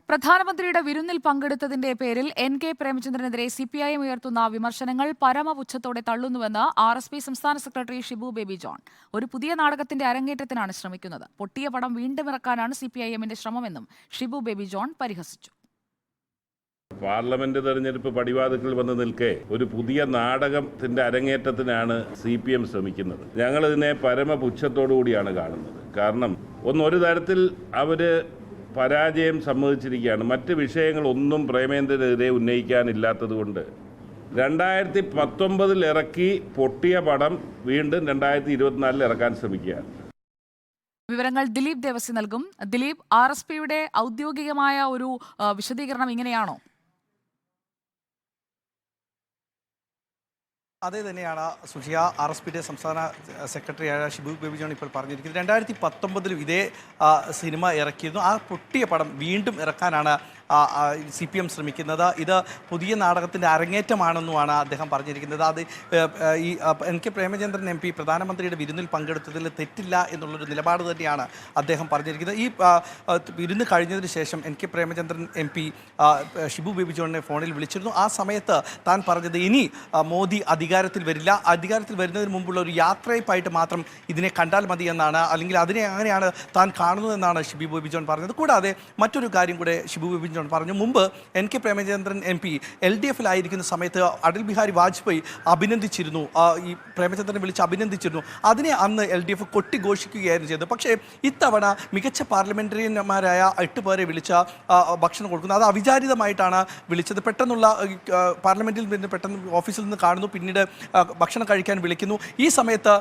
പ്രധാനമന്ത്രിയുടെ വിരുന്നിൽ പങ്കെടുത്തതിന്റെ പേരിൽ എൻ.കെ. പ്രേമചന്ദ്രനെതിരെ സിപിഐഎം ഉയർത്തുന്ന വിമർശനങ്ങൾ പരമപുച്ഛത്തോടെ തള്ളുന്നുവെന്ന് ആർ.എസ്.പി. സംസ്ഥാന സെക്രട്ടറി ഷിബു ബേബി ജോൺ. ഒരു പുതിയ നാടകത്തിന്റെ അരങ്ങേറ്റത്തിനാണ് ശ്രമിക്കുന്നത്. പൊട്ടിയ പടം വീണ്ടും ഇറക്കാനാണ് സിപിഐഎമ്മിന്റെ ശ്രമമെന്നും ഷിബു ബേബി ജോൺ പരിഹസിച്ചു. പാർലമെന്റ് തെരഞ്ഞെടുപ്പ് പടിവാതിൽക്കൽ വന്ന് നിൽക്കെ ഒരു പുതിയ നാടകത്തിന്റെ അരങ്ങേറ്റത്തിനാണ് CPM ശ്രമിക്കുന്നത്. ഞങ്ങൾ ഇതിനെ പരമപുച്ഛത്തോടു കൂടിയാണ് കാണുന്നത്. കാരണം ഒരു തരത്തിൽ അവര് പരാജയം സമ്മതിച്ചിരിക്കുകയാണ്. മറ്റ് വിഷയങ്ങളൊന്നും പ്രേമേന്ദ്രനെതിരെ ഉന്നയിക്കാനില്ലാത്തതുകൊണ്ട് 2019 ഇറക്കി പൊട്ടിയ പടം വീണ്ടും 2024 ഇറക്കാൻ ശ്രമിക്കുകയാണ്. വിവരങ്ങൾ ദിലീപ് ദേവസി നൽകും. ദിലീപ്, ആർ.എസ്.പിയുടെ ഔദ്യോഗികമായ ഒരു വിശദീകരണം ഇങ്ങനെയാണോ? അതേ തന്നെയാണ് സുജിയ. ആർ.എസ്.പിയുടെ സംസ്ഥാന സെക്രട്ടറിയായ ഷിബു ബേബി ജോൺ ഇപ്പോൾ പറഞ്ഞിരിക്കുന്നത്. 2019 ഇതേ സിനിമ ഇറക്കിയിരുന്നു. ആ പൊട്ടിയ പടം വീണ്ടും ഇറക്കാനാണ് CPM ശ്രമിക്കുന്നത്. ഇത് പുതിയ നാടകത്തിൻ്റെ അരങ്ങേറ്റമാണെന്നുമാണ് അദ്ദേഹം പറഞ്ഞിരിക്കുന്നത്. അത് ഈ N.K. പ്രേമചന്ദ്രൻ MP പ്രധാനമന്ത്രിയുടെ വിരുന്നിൽ പങ്കെടുത്തതിൽ തെറ്റില്ല എന്നുള്ളൊരു നിലപാട് തന്നെയാണ് അദ്ദേഹം പറഞ്ഞിരിക്കുന്നത്. ഈ വിരുന്ന് കഴിഞ്ഞതിന് ശേഷം N.K. പ്രേമചന്ദ്രൻ MP ഷിബു ബേബി ജോണിനെ ഫോണിൽ വിളിച്ചിരുന്നു. ആ സമയത്ത് താൻ പറഞ്ഞത് ഇനി മോദി അധികാരത്തിൽ വരില്ല, അധികാരത്തിൽ വരുന്നതിന് മുമ്പുള്ള ഒരു യാത്രയായിട്ട് മാത്രം ഇതിനെ കണ്ടാൽ മതി എന്നാണ്, അല്ലെങ്കിൽ അതിനെ അങ്ങനെയാണ് താൻ കാണുന്നതെന്നാണ് ഷിബു ബേബി ജോൺ പറഞ്ഞത്. കൂടാതെ മറ്റൊരു കാര്യം കൂടെ ഷിബു ബേബി പറഞ്ഞു. മുമ്പ് N.K. പ്രേമചന്ദ്രൻ MP LDF-ലായിരിക്കുന്ന സമയത്ത് അടൽ ബിഹാരി വാജ്പേയി അഭിനന്ദിച്ചിരുന്നു, ഈ പ്രേമചന്ദ്രനെ വിളിച്ച് അഭിനന്ദിച്ചിരുന്നു. അതിനെ അന്ന് LDF കൊട്ടിഘോഷിക്കുകയായിരുന്നു ചെയ്തത്. പക്ഷേ ഇത്തവണ മികച്ച പാർലമെന്ററിയന്മാരായ 8 പേരെ വിളിച്ച ഭക്ഷണം കൊടുക്കുന്നത് അത് അവിചാരിതമായിട്ടാണ് വിളിച്ചത്. പെട്ടെന്നുള്ള പാർലമെന്റിൽ നിന്ന് പെട്ടെന്ന് ഓഫീസിൽ നിന്ന് കാണുന്നു, പിന്നീട് ഭക്ഷണം കഴിക്കാൻ വിളിക്കുന്നു. ഈ സമയത്ത്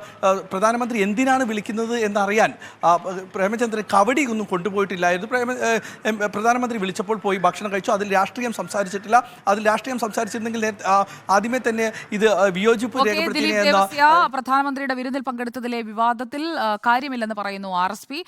പ്രധാനമന്ത്രി എന്തിനാണ് വിളിക്കുന്നത് എന്നറിയാൻ പ്രേമചന്ദ്രൻ കവടി ഒന്നും കൊണ്ടുപോയിട്ടില്ലായിരുന്നു. പ്രധാനമന്ത്രി വിളിച്ചപ്പോൾ പോയി ഭക്ഷണം കഴിച്ചു. അതിൽ രാഷ്ട്രീയം സംസാരിച്ചിട്ടില്ല. അതിൽ രാഷ്ട്രീയം സംസാരിച്ചിരുന്നെങ്കിൽ ആദ്യമേ തന്നെ ഇത് വിയോജിപ്പ് രേഖപ്പെടുത്തിയെന്ന പ്രധാനമന്ത്രിയുടെ വിരുന്നിൽ പങ്കെടുത്തതിലെ വിവാദത്തിൽ കാര്യമില്ലെന്ന് പറയുന്നു ആർ.എസ്.പി.